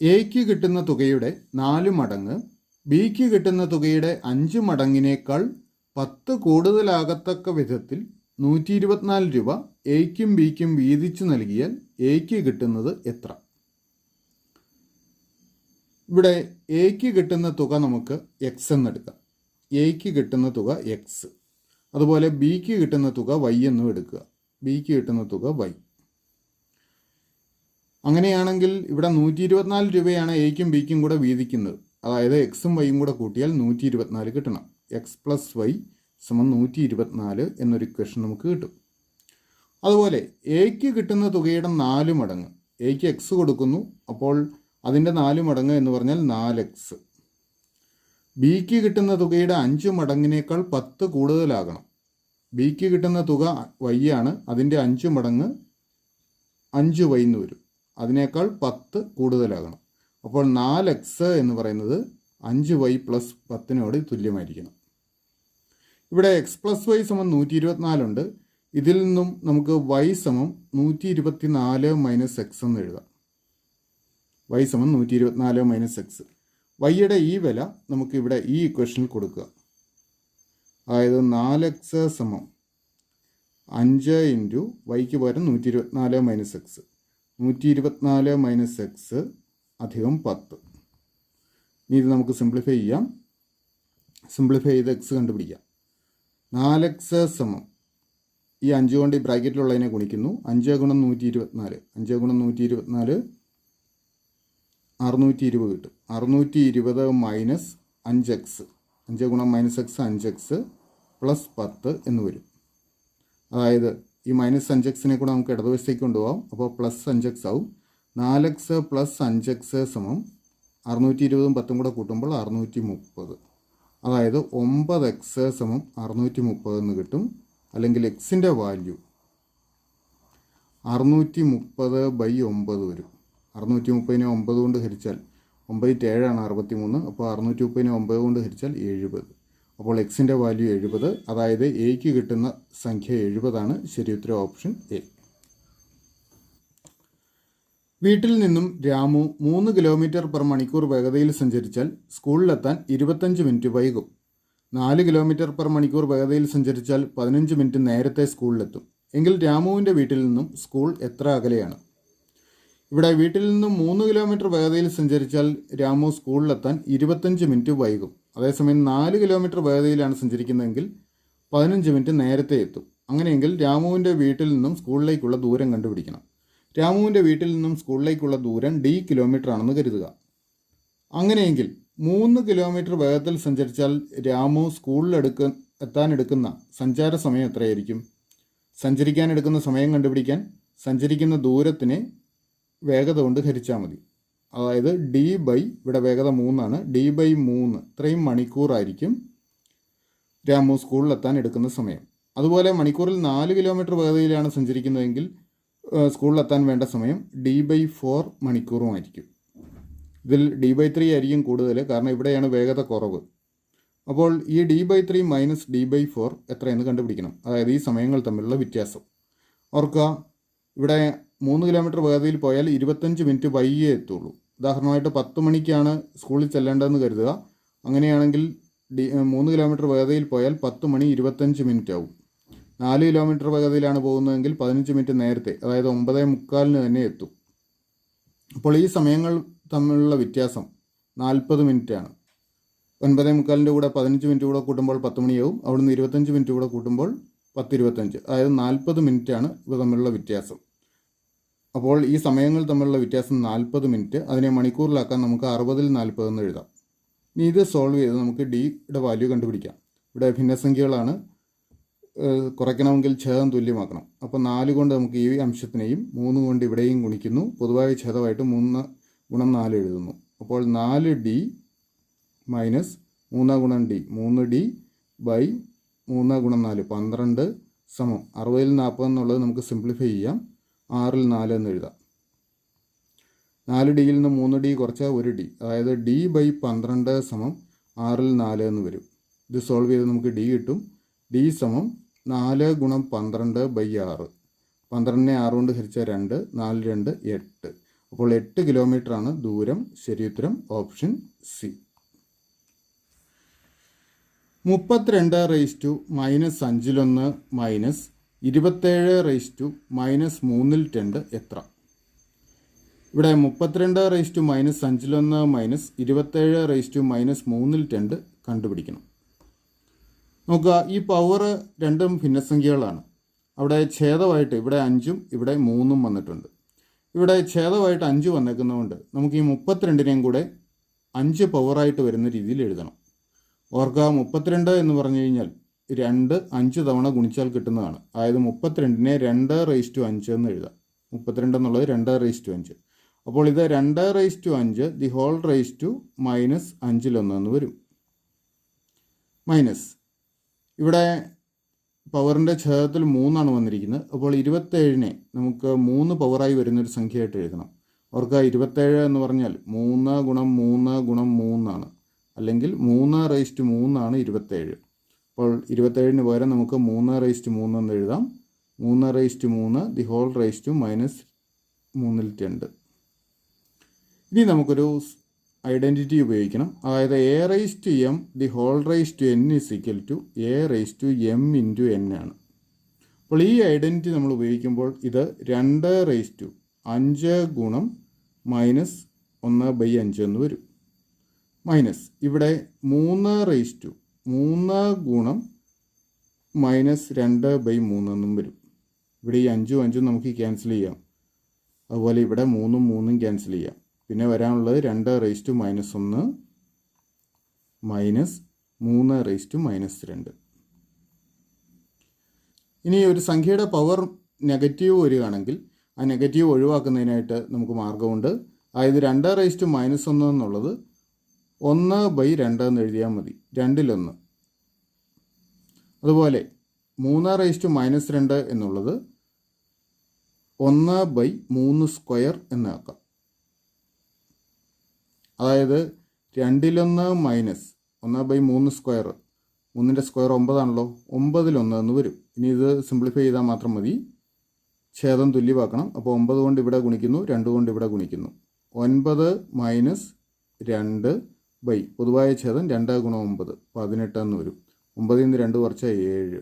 എക്ക് കിട്ടുന്ന തുകയുടെ 4 മടങ്ങ് ബിക്ക് കിട്ടുന്ന തുകയുടെ 5 മടങ്ങിനേക്കാൾ 10 കൂടുതലാകത്തക്ക വിധത്തിൽ 124 രൂപ എക്കും ബിക്കും വീതിച്ചു നൽകിയാൽ എക്ക് കിട്ടുന്നത് എത്ര? ഇവിടെ എക്ക് കിട്ടുന്ന തുക നമുക്ക് എക്സ് എന്നെടുക്കാം. എക്ക് കിട്ടുന്ന തുക എക്സ്. അതുപോലെ ബിക്ക് കിട്ടുന്ന തുക വൈ എന്നും എടുക്കുക. ബിക്ക് കിട്ടുന്ന തുക വൈ. അങ്ങനെയാണെങ്കിൽ ഇവിടെ 124 രൂപയാണ് എക്കും ബിക്കും കൂടെ വീതിക്കുന്നത്. അതായത് എക്സും വൈയും കൂടെ കൂട്ടിയാൽ 124 കിട്ടണം. എക്സ് പ്ലസ് വൈ സമം 124 എന്നൊരു ഇക്വേഷൻ നമുക്ക് കിട്ടും. അതുപോലെ എക്ക് കിട്ടുന്ന തുകയുടെ 4 മടങ്ങ്. എക്ക് എക്സ് കൊടുക്കുന്നു, അപ്പോൾ അതിൻ്റെ 4 മടങ്ങ് എന്ന് പറഞ്ഞാൽ 4x. ബിക്ക് കിട്ടുന്ന തുകയുടെ 5 മടങ്ങിനേക്കാൾ 10 കൂടുതലാകണം. ബിക്ക് കിട്ടുന്ന തുക വൈ ആണ്, അതിൻ്റെ 5 മടങ്ങ് 5y എന്ന് വരും. അതിനേക്കാൾ 10 കൂടുതലാകണം. അപ്പോൾ 4x എന്ന് പറയുന്നത് 5y പ്ലസ് 10നോട് തുല്യമായിരിക്കണം. ഇവിടെ എക്സ് പ്ലസ് വൈ സമം 124 ഉണ്ട്. ഇതിൽ നിന്നും നമുക്ക് y സമം 124 മൈനസ് എക്സ് എന്ന് എഴുതാം. y സമം 124 മൈനസ് എക്സ്. വൈയുടെ ഈ വില നമുക്കിവിടെ ഈ ഇക്വേഷനിൽ കൊടുക്കുക. അതായത് 4x സമം 5 ഇൻറ്റു വൈക്ക് പകരം 124 മൈനസ് എക്സ്. 124 മൈനസ് എക്സ് അധികം 10. ഇനി ഇത് നമുക്ക് സിംപ്ലിഫൈ ചെയ്യാം. സിംപ്ലിഫൈ ചെയ്ത് എക്സ് കണ്ടുപിടിക്കാം. 4x സമം ഈ 5 കൊണ്ട് ഈ ബ്രാക്കറ്റിലുള്ളതിനെ ഗുണിക്കുന്നു. 5 ഗുണം 124. 5 ഗുണം 124 620 കിട്ടും. 620 മൈനസ് 5x. 5 ഗുണം മൈനസ് എക്സ് 5x പ്ലസ് 10 എന്ന് വരും. അതായത് ഈ മൈനസ് 5xനെ കൂടെ നമുക്ക് ഇടതുവശത്തേക്ക് കൊണ്ടുപോകാം. അപ്പോൾ പ്ലസ് 5x ആവും. 4x പ്ലസ് 5x സമം 620ഉം 10ഉം കൂടെ കൂട്ടുമ്പോൾ 630. അതായത് 9x സമം 630 എന്ന് കിട്ടും. അല്ലെങ്കിൽ എക്സിൻ്റെ വാല്യൂ 630/9 വരും. 630നെ 9 കൊണ്ട് ഹരിച്ചാൽ 9 7 63. അപ്പോൾ 630നെ 9 കൊണ്ട് ഹരിച്ചാൽ 70. അപ്പോൾ എക്സിൻ്റെ വാല്യൂ 70. അതായത് എക്ക് കിട്ടുന്ന സംഖ്യ 70 ശരിയുത്തരം ഓപ്ഷൻ എ. വീട്ടിൽ നിന്നും രാമു 3 കിലോമീറ്റർ പെർ മണിക്കൂർ വേഗതയിൽ സഞ്ചരിച്ചാൽ സ്കൂളിലെത്താൻ 25 മിനിറ്റ് വൈകും. 4 കിലോമീറ്റർ പെർ മണിക്കൂർ വേഗതയിൽ സഞ്ചരിച്ചാൽ 15 മിനിറ്റ് നേരത്തെ സ്കൂളിലെത്തും. എങ്കിൽ രാമുവിൻ്റെ വീട്ടിൽ നിന്നും സ്കൂൾ എത്ര അകലെയാണ്? ഇവിടെ വീട്ടിൽ നിന്നും 3 കിലോമീറ്റർ വേഗതയിൽ സഞ്ചരിച്ചാൽ രാമു സ്കൂളിലെത്താൻ 25 മിനിറ്റ് വൈകും. അതേസമയം 4 കിലോമീറ്റർ വേഗതയിലാണ് സഞ്ചരിക്കുന്നതെങ്കിൽ 15 മിനിറ്റ് നേരത്തെ എത്തും. അങ്ങനെയെങ്കിൽ രാമുവിൻ്റെ വീട്ടിൽ നിന്നും സ്കൂളിലേക്കുള്ള ദൂരം കണ്ടുപിടിക്കണം. രാമുവിൻ്റെ വീട്ടിൽ നിന്നും സ്കൂളിലേക്കുള്ള ദൂരം d കിലോമീറ്റർ ആണെന്ന് കരുതുക. അങ്ങനെയെങ്കിൽ 3 കിലോമീറ്റർ വേഗത്തിൽ സഞ്ചരിച്ചാൽ രാമു സ്കൂളിൽ എത്താനെടുക്കുന്ന സഞ്ചാര സമയം എത്രയായിരിക്കും? സഞ്ചരിക്കാനെടുക്കുന്ന സമയം കണ്ടുപിടിക്കാൻ സഞ്ചരിക്കുന്ന ദൂരത്തിനെ വേഗത കൊണ്ട് ഹരിച്ചാൽ മതി. അതായത് ഇവിടെ വേഗത 3 d/3 ഇത്രയും മണിക്കൂറായിരിക്കും രാമു സ്കൂളിലെത്താൻ എടുക്കുന്ന സമയം. അതുപോലെ മണിക്കൂറിൽ 4 കിലോമീറ്റർ വേഗതയിലാണ് സഞ്ചരിക്കുന്നതെങ്കിൽ സ്കൂളിലെത്താൻ വേണ്ട സമയം d/4 മണിക്കൂറുമായിരിക്കും. ഇതിൽ d/3 ആയിരിക്കും കൂടുതൽ, കാരണം ഇവിടെയാണ് വേഗത കുറവ്. അപ്പോൾ ഈ d/3 മൈനസ് d/4 എത്രയെന്ന് കണ്ടുപിടിക്കണം. അതായത് ഈ സമയങ്ങൾ തമ്മിലുള്ള വ്യത്യാസം. ഓർക്കുക, ഇവിടെ 3 കിലോമീറ്റർ വേഗതയിൽ പോയാൽ 25 മിനിറ്റ് വൈകിയേ എത്തുള്ളൂ. ഉദാഹരണമായിട്ട് 10 മണിക്കാണ് സ്കൂളിൽ ചെല്ലേണ്ടതെന്ന് കരുതുക. അങ്ങനെയാണെങ്കിൽ 3 കിലോമീറ്റർ വേഗതയിൽ പോയാൽ 10 മണി 25 മിനിറ്റ് ആവും. 4 കിലോമീറ്റർ വേഗതയിലാണ് പോകുന്നതെങ്കിൽ 15 മിനിറ്റ് നേരത്തെ, അതായത് 9:45 തന്നെ എത്തും. അപ്പോൾ ഈ സമയങ്ങൾ തമ്മിലുള്ള വ്യത്യാസം 40 മിനിറ്റാണ്. 9:45 കൂടെ 15 മിനിറ്റ് കൂടെ കൂട്ടുമ്പോൾ 10 മണിയാവും. അവിടുന്ന് 25 മിനിറ്റ് കൂടെ കൂട്ടുമ്പോൾ 10:25, അതായത് 40 മിനിറ്റാണ് ഇവ തമ്മിലുള്ള വ്യത്യാസം. അപ്പോൾ ഈ സമയങ്ങൾ തമ്മിലുള്ള വ്യത്യാസം 40 മിനിറ്റ്. അതിനെ മണിക്കൂറിലാക്കാൻ നമുക്ക് 60ൽ 40 എന്ന് എഴുതാം. ഇനി ഇത് സോൾവ് ചെയ്ത് നമുക്ക് ഡിയുടെ വാല്യൂ കണ്ടുപിടിക്കാം. ഇവിടെ ഭിന്നസംഖ്യകളാണ്, കുറയ്ക്കണമെങ്കിൽ ഛേദം തുല്യമാക്കണം. അപ്പോൾ 4 കൊണ്ട് നമുക്ക് ഈ അംശത്തിനെയും 3 കൊണ്ട് ഇവിടെയും ഗുണിക്കുന്നു. പൊതുവായ ഛേദമായിട്ട് 3 ഗുണം 4 എഴുതുന്നു. അപ്പോൾ 4d മൈനസ് 3 ഗുണം d 3d/3 ഗുണം 4 12 സമം 60ൽ 40 എന്നുള്ളത് നമുക്ക് സിംപ്ലിഫൈ ചെയ്യാം. 6ൽ 4 എന്ന് എഴുതാം. 4d നിന്ന് 3d കുറച്ചാൽ 1d, അതായത് d/12 സമം 6ൽ 4 എന്ന് വരും. ഇത് സോൾവ് ചെയ്ത് നമുക്ക് d കിട്ടും. d സമം 4 ഗുണം 12/6. 12നെ 6 കൊണ്ട് ഹരിച്ചാൽ 2, 4 2 8. അപ്പോൾ 8 കിലോമീറ്ററാണ് ദൂരം. ശരിയുത്തരം ഓപ്ഷൻ സി. 32⁻⁻1 മൈനസ് 27⁻⁻2 എത്ര? ഇവിടെ 32⁻⁻1 മൈനസ് 27⁻⁻2 കണ്ടുപിടിക്കണം. നോക്കുക, ഈ പവർ രണ്ടും ഭിന്നസംഖ്യകളാണ്. അവിടെ ഛേദമായിട്ട് ഇവിടെ 5ഉം ഇവിടെ 3ഉം വന്നിട്ടുണ്ട്. ഇവിടെ ഛേദമായിട്ട് 5 വന്നേക്കുന്നതുകൊണ്ട് നമുക്ക് ഈ 32നെയും കൂടെ 5 പവറായിട്ട് വരുന്ന രീതിയിൽ എഴുതണം. ഓർക്കുക, 32 എന്ന് പറഞ്ഞു കഴിഞ്ഞാൽ 2 5 തവണ ഗുണിച്ചാൽ കിട്ടുന്നതാണ്. അതായത് 32നെ 2⁻5 എന്ന് എഴുതാം. 32 എന്നുള്ളത് 2⁻5. അപ്പോൾ ഇത് 2⁻5 ദി ഹോൾ റേസ് ടു -5 എന്ന് വരും. മൈനസ് ഇവിടെ പവറിൻ്റെ ഛേദത്തിൽ 3 വന്നിരിക്കുന്നത്. അപ്പോൾ 27നെ നമുക്ക് 3 പവറായി വരുന്നൊരു സംഖ്യയായിട്ട് എഴുതണം. അവർക്ക് 27 എന്ന് പറഞ്ഞാൽ 3 ഗുണം 3 ഗുണം 3 അല്ലെങ്കിൽ 3⁻3 27. അപ്പോൾ 27ന് പകരം നമുക്ക് 3⁻3 എന്ന് എഴുതാം. 3⁻3 ദി ഹോൾ റേസ് ടു -2. ഇനി നമുക്കൊരു ഐഡൻറ്റിറ്റി ഉപയോഗിക്കണം. അതായത് a⁻m the whole raise to n a⁻m ആണ്. അപ്പോൾ ഈ ഐഡൻറ്റിറ്റി നമ്മൾ ഉപയോഗിക്കുമ്പോൾ ഇത് 2⁻5 ഗുണം -1/5 എന്ന് വരും. മൈനസ് ഇവിടെ 3 ഗുണം -2/3 എന്നും വരും. ഇവിടെ ഈ 5ഉം 5ഉം നമുക്ക് ക്യാൻസൽ ചെയ്യാം. അതുപോലെ ഇവിടെ 3ഉം 3ഉം ക്യാൻസൽ ചെയ്യാം. പിന്നെ വരാനുള്ളത് 2⁻1 മൈനസ് 3⁻2. ഇനി ഒരു സംഖ്യയുടെ പവർ നെഗറ്റീവ് വരികയാണെങ്കിൽ ആ നെഗറ്റീവ് ഒഴിവാക്കുന്നതിനായിട്ട് നമുക്ക് മാർഗമുണ്ട്. അതായത് 2⁻1 എന്നുള്ളത് 1/2 എന്ന് എഴുതിയാൽ മതി, 2/1. അതുപോലെ 3⁻2 എന്നുള്ളത് 1/3² എന്നാക്കാം. അതായത് 2/1 മൈനസ് 1/3². 3ൻ്റെ സ്ക്വയർ 9 ആണല്ലോ, 9/1 എന്ന് വരും. ഇനി ഇത് സിംപ്ലിഫൈ ചെയ്താൽ മാത്രം മതി. ഛേദം തുല്യമാക്കണം. അപ്പോൾ 9 കൊണ്ട് ഇവിടെ ഗുണിക്കുന്നു, 2 കൊണ്ട് ഇവിടെ ഗുണിക്കുന്നു. 9 മൈനസ് 2 പൊതുവായ ഛേദം 2 ഗുണം 9 18 എന്ന് വരും. 9ൽ നിന്ന് 2 കുറച്ചാൽ 7,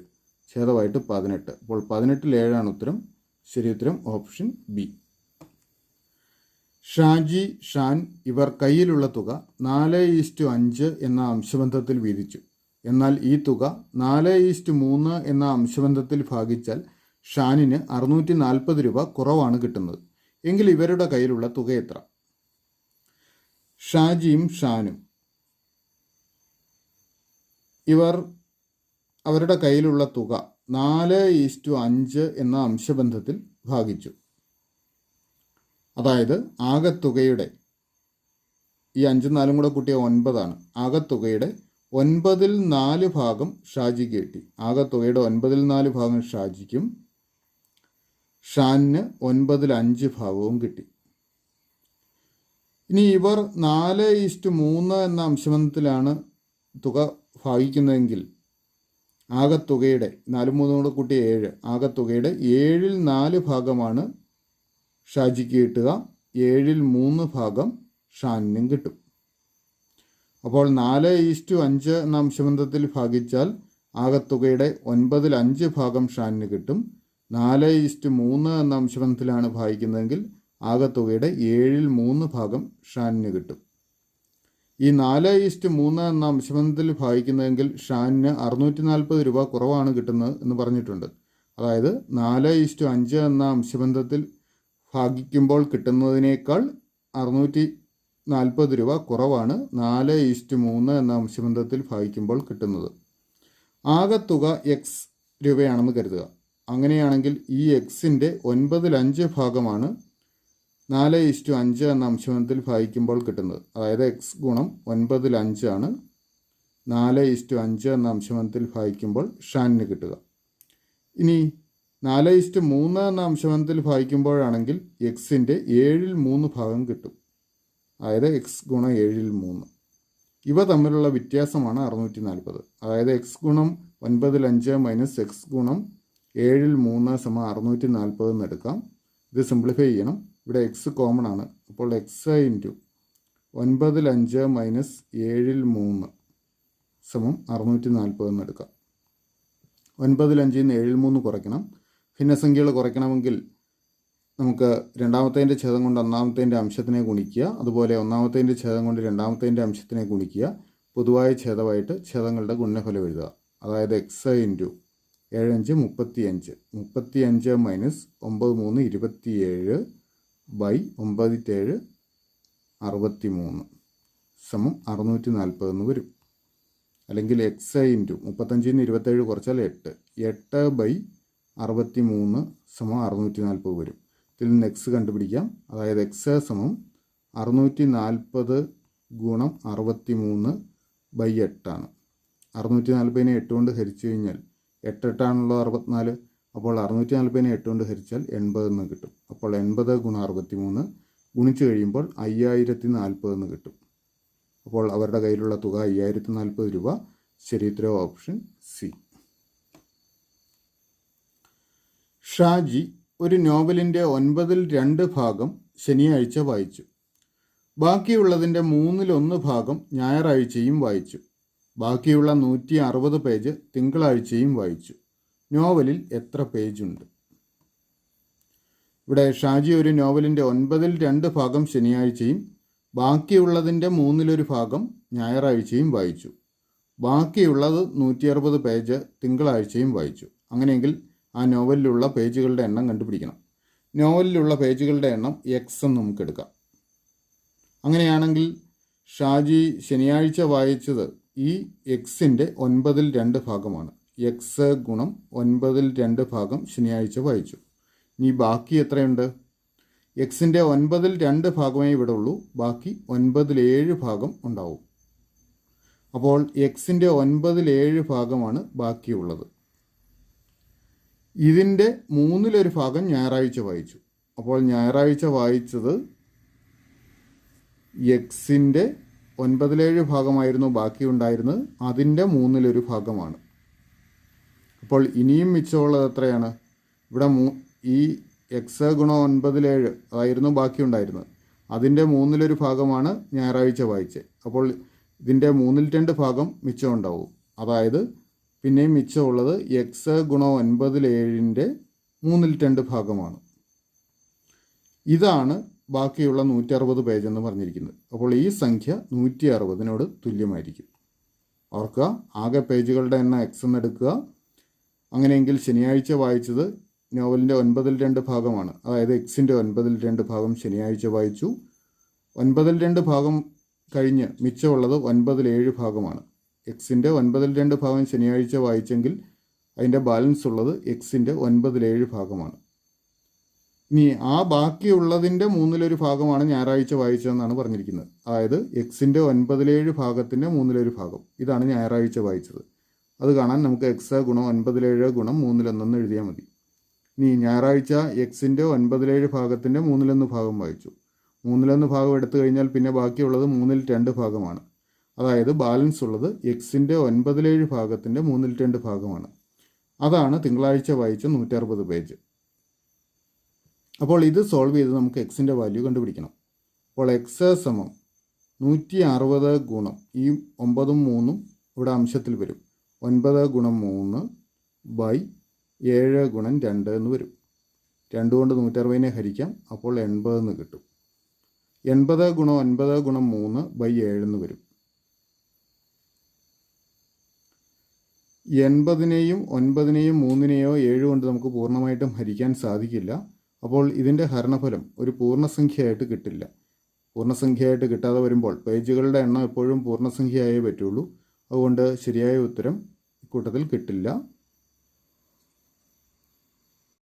ഛേദമായിട്ട് 18. അപ്പോൾ 18ൽ 7 ഉത്തരം. ശരി ഉത്തരം ഓപ്ഷൻ ബി. ഷാജി, ഷാൻ ഇവർ കയ്യിലുള്ള തുക 4:5 എന്ന അംശബന്ധത്തിൽ വീതിച്ചു. എന്നാൽ ഈ തുക 4:3 എന്ന അംശബന്ധത്തിൽ ഭാഗിച്ചാൽ ഷാനിന് 640 രൂപ കുറവാണ് കിട്ടുന്നത്. എങ്കിൽ ഇവരുടെ കയ്യിലുള്ള തുക എത്ര? ഷാജിയും ഷാനും ഇവർ അവരുടെ കയ്യിലുള്ള തുക 4:5 എന്ന അംശബന്ധത്തിൽ ഭാഗിച്ചു. അതായത് ആകത്തുകയുടെ ഈ 5ഉം 4ഉം കൂടെ കൂട്ടിയ 9 ആകത്തുകയുടെ 9/4 ഭാഗം ഷാജിക്ക് കിട്ടി. ആകത്തുകയുടെ 9/4 ഭാഗം ഷാജിക്കും ഷാനിന് 9/5 ഭാഗവും കിട്ടി. ഇനി ഇവർ 4:3 എന്ന അംശബന്ധത്തിലാണ് തുക ഭാഗിക്കുന്നതെങ്കിൽ ആകത്തുകയുടെ 4ഉം 3ഉം കൂടെ കൂട്ടിയ 7, ആകത്തുകയുടെ 7/4 ഭാഗമാണ് ഷാജിക്ക് കിട്ടുക, 7/3 ഭാഗം ഷാനിനും കിട്ടും. അപ്പോൾ 4:5 എന്ന അംശബന്ധത്തിൽ ഭാഗിച്ചാൽ ആകത്തുകയുടെ 9/5 ഭാഗം ഷാനിന് കിട്ടും. 4:3 എന്ന അംശബന്ധത്തിലാണ് ഭാഗിക്കുന്നതെങ്കിൽ ആകത്തുകയുടെ 7/3 ഭാഗം ഷാനിന് കിട്ടും. ഈ 4:3 എന്ന അംശബന്ധത്തിൽ ഭാഗിക്കുന്നതെങ്കിൽ ഷാനിന് 640 രൂപ കുറവാണ് കിട്ടുന്നത് എന്ന് പറഞ്ഞിട്ടുണ്ട്. അതായത് 4:5 എന്ന അംശബന്ധത്തിൽ ഭാഗിക്കുമ്പോൾ കിട്ടുന്നതിനേക്കാൾ 640 രൂപ കുറവാണ് 4:3 എന്ന അംശബന്ധത്തിൽ ഭാഗിക്കുമ്പോൾ കിട്ടുന്നത്. ആകത്തുക എക്സ് രൂപയാണെന്ന് കരുതുക. അങ്ങനെയാണെങ്കിൽ ഈ എക്സിൻ്റെ 9/5 ഭാഗമാണ് 4:5 എന്ന അംശബന്ധത്തിൽ ഭാഗിക്കുമ്പോൾ കിട്ടുന്നത്. അതായത് എക്സ് ഗുണം 9/5 ആണ് 4:5 എന്ന അംശബന്ധത്തിൽ ഭാഗിക്കുമ്പോൾ ഷാനിന് കിട്ടുക. ഇനി 4:3 എന്ന അംശബന്ധത്തിൽ ഭാഗിക്കുമ്പോഴാണെങ്കിൽ എക്സിൻ്റെ 7/3 ഭാഗം കിട്ടും. അതായത് എക്സ് ഗുണം 7/3. ഇവ തമ്മിലുള്ള വ്യത്യാസമാണ് 640. അതായത് എക്സ് ഗുണം 9/5 മൈനസ് എക്സ് ഗുണം 7/3 = 640 എന്ന് എടുക്കാം. ഇത് സിംപ്ലിഫൈ ചെയ്യണം. ഇവിടെ എക്സ് കോമൺ ആണ്. അപ്പോൾ എക്സ് ഇൻറ്റു 9 5 - 7 3 സമം 640 എന്ന് എടുക്കാം. 9 5 7 3 കുറയ്ക്കണം. ഭിന്നസംഖ്യകൾ കുറയ്ക്കണമെങ്കിൽ നമുക്ക് രണ്ടാമത്തേൻ്റെ ഛേദം കൊണ്ട് ഒന്നാമത്തേൻ്റെ അംശത്തിനെ ഗുണിക്കുക, അതുപോലെ ഒന്നാമത്തേൻ്റെ ഛേദം കൊണ്ട് രണ്ടാമത്തേൻ്റെ അംശത്തിനെ ഗുണിക്കുക. പൊതുവായ ഛേദമായിട്ട് ഛേദങ്ങളുടെ ഗുണനഫലം എഴുതുക. അതായത് എക്സ് ഇൻറ്റു 7 5 35 35 - 9 3 27 ബൈ 9 7 63 സമം 640 എന്ന് വരും. അല്ലെങ്കിൽ എക്സ് ഇൻറ്റു 35 27 കുറച്ചാൽ 8 ബൈ 63 സമം 640 വരും. ഇതിൽ നിന്ന് എക്സ് കണ്ടുപിടിക്കാം. അതായത് എക്സ് സമം 640 ഗുണം 63 ബൈ 8 ആണ്. 640നെ 8 കൊണ്ട് ഹരിച്ചു കഴിഞ്ഞാൽ 8 8 64. അപ്പോൾ 640നെ 8 കൊണ്ട് ഹരിച്ചാൽ 80 എന്ന് കിട്ടും. അപ്പോൾ 80 ഗുണം 63 ഗുണിച്ച് കഴിയുമ്പോൾ 5040 എന്ന് കിട്ടും. അപ്പോൾ അവരുടെ കയ്യിലുള്ള തുക 5040 രൂപ. ശരിയുത്തരം ഓപ്ഷൻ സി. ഷാജി ഒരു നോവലിൻ്റെ 9/2 ഭാഗം ശനിയാഴ്ച വായിച്ചു. ബാക്കിയുള്ളതിൻ്റെ 1/3 ഭാഗം ഞായറാഴ്ചയും വായിച്ചു. ബാക്കിയുള്ള 160 പേജ് തിങ്കളാഴ്ചയും വായിച്ചു. നോവലിൽ എത്ര പേജുണ്ട്? ഇവിടെ ഷാജി ഒരു നോവലിൻ്റെ 9/2 ഭാഗം ശനിയാഴ്ചയും ബാക്കിയുള്ളതിൻ്റെ 1/3 ഭാഗം ഞായറാഴ്ചയും വായിച്ചു. ബാക്കിയുള്ളത് 160 പേജ് തിങ്കളാഴ്ചയും വായിച്ചു. അങ്ങനെയെങ്കിൽ ആ നോവലിലുള്ള പേജുകളുടെ എണ്ണം കണ്ടുപിടിക്കണം. നോവലിലുള്ള പേജുകളുടെ എണ്ണം എക്സ് എന്ന് നമുക്ക് എടുക്കാം. അങ്ങനെയാണെങ്കിൽ ഷാജി ശനിയാഴ്ച വായിച്ചത് ഈ എക്സിൻ്റെ 9/2 ഭാഗമാണ്. എക്സ് ഗുണം 9/2 ഭാഗം ശനിയാഴ്ച വായിച്ചു. ഇനി ബാക്കി എത്രയുണ്ട്? എക്സിൻ്റെ 9/2 ഭാഗമേ ഇവിടെ ഉള്ളൂ. ബാക്കി 9/7 ഭാഗം ഉണ്ടാവും. അപ്പോൾ എക്സിൻ്റെ 9/7 ഭാഗമാണ് ബാക്കിയുള്ളത്. ഇതിൻ്റെ 1/3 ഭാഗം ഞായറാഴ്ച വായിച്ചു. അപ്പോൾ ഞായറാഴ്ച വായിച്ചത് എക്സിൻ്റെ 9/7 ഭാഗമായിരുന്നു ബാക്കി ഉണ്ടായിരുന്നത്. അതിൻ്റെ 1/3 ഭാഗമാണ്. അപ്പോൾ ഇനിയും മിച്ചമുള്ളത് എത്രയാണ്? ഇവിടെ ഈ എക്സ് ഗുണം 9/7 അതായിരുന്നു ബാക്കി ഉണ്ടായിരുന്നത്. അതിൻ്റെ 1/3 ഭാഗമാണ് ഞായറാഴ്ച വായിച്ചത്. അപ്പോൾ ഇതിൻ്റെ 1/2 ഭാഗം മിച്ചം ഉണ്ടാവും. അതായത് പിന്നെയും മിച്ചമുള്ളത് എക്സ് ഗുണം 9/7ൻ്റെ 1/2 ഭാഗമാണ്. ഇതാണ് ബാക്കിയുള്ള 160 പേജ് എന്ന് പറഞ്ഞിരിക്കുന്നത്. അപ്പോൾ ഈ സംഖ്യ 160നോട് തുല്യമായിരിക്കും. ഓർക്കുക, ആകെ പേജുകളുടെ എണ്ണം എക്സ് എന്ന് എടുക്കുക. അങ്ങനെയെങ്കിൽ ശനിയാഴ്ച വായിച്ചത് നോവലിൻ്റെ 9/2 ഭാഗമാണ്. അതായത് എക്സിൻ്റെ 9/2 ഭാഗം ശനിയാഴ്ച വായിച്ചു. 9/2 ഭാഗം കഴിഞ്ഞ് മിച്ചമുള്ളത് 9/7 ഭാഗമാണ്. എക്സിൻ്റെ 9/2 ഭാഗം ശനിയാഴ്ച വായിച്ചെങ്കിൽ അതിൻ്റെ ബാലൻസ് ഉള്ളത് എക്സിൻ്റെ 9/7 ഭാഗമാണ്. ഇനി ആ ബാക്കിയുള്ളതിൻ്റെ 1/3 ഭാഗമാണ് ഞായറാഴ്ച വായിച്ചതെന്നാണ് പറഞ്ഞിരിക്കുന്നത്. അതായത് എക്സിൻ്റെ 9/7 ഭാഗത്തിൻ്റെ 1/3 ഭാഗം ഇതാണ് ഞായറാഴ്ച വായിച്ചത്. അത് കാണാൻ നമുക്ക് എക്സ് ഗുണം 9/7 ഗുണം 3/1 എഴുതിയാൽ മതി. ഇനി ഞായറാഴ്ച എക്സിൻ്റെ 9/7 ഭാഗത്തിൻ്റെ 3/1 ഭാഗം വായിച്ചു. 3/1 ഭാഗം എടുത്തു കഴിഞ്ഞാൽ പിന്നെ ബാക്കിയുള്ളത് 3/2 ഭാഗമാണ്. അതായത് ബാലൻസ് ഉള്ളത് എക്സിൻ്റെ 9/7 ഭാഗത്തിൻ്റെ 3/2 ഭാഗമാണ്. അതാണ് തിങ്കളാഴ്ച വായിച്ച 160 പേജ്. അപ്പോൾ ഇത് സോൾവ് ചെയ്ത് നമുക്ക് എക്സിൻ്റെ വാല്യൂ കണ്ടുപിടിക്കണം. അപ്പോൾ എക്സ് സമം 160 ഗുണം ഈ 9 3 ഇവിടെ അംശത്തിൽ വരും. 9 ഗുണം 3 ബൈ 7 ഗുണം 2 എന്ന് വരും. 2 കൊണ്ട് 160നെ ഹരിക്കാം. അപ്പോൾ 80 എന്ന് കിട്ടും. 80 ഗുണം 9 ഗുണം 3 ബൈ 7 എന്ന് വരും. 80നെയും 9നെയും 3നെയോ 7 കൊണ്ട് നമുക്ക് പൂർണ്ണമായിട്ടും ഹരിക്കാൻ സാധിക്കില്ല. അപ്പോൾ ഇതിൻ്റെ ഹരണഫലം ഒരു പൂർണ്ണസംഖ്യയായിട്ട് കിട്ടില്ല. പൂർണ്ണസംഖ്യയായിട്ട് കിട്ടാതെ വരുമ്പോൾ പേജുകളുടെ എണ്ണം എപ്പോഴും പൂർണ്ണസംഖ്യയായേ പറ്റുള്ളൂ. അതുകൊണ്ട് ശരിയായ ഉത്തരം ഇക്കൂട്ടത്തിൽ കിട്ടില്ല.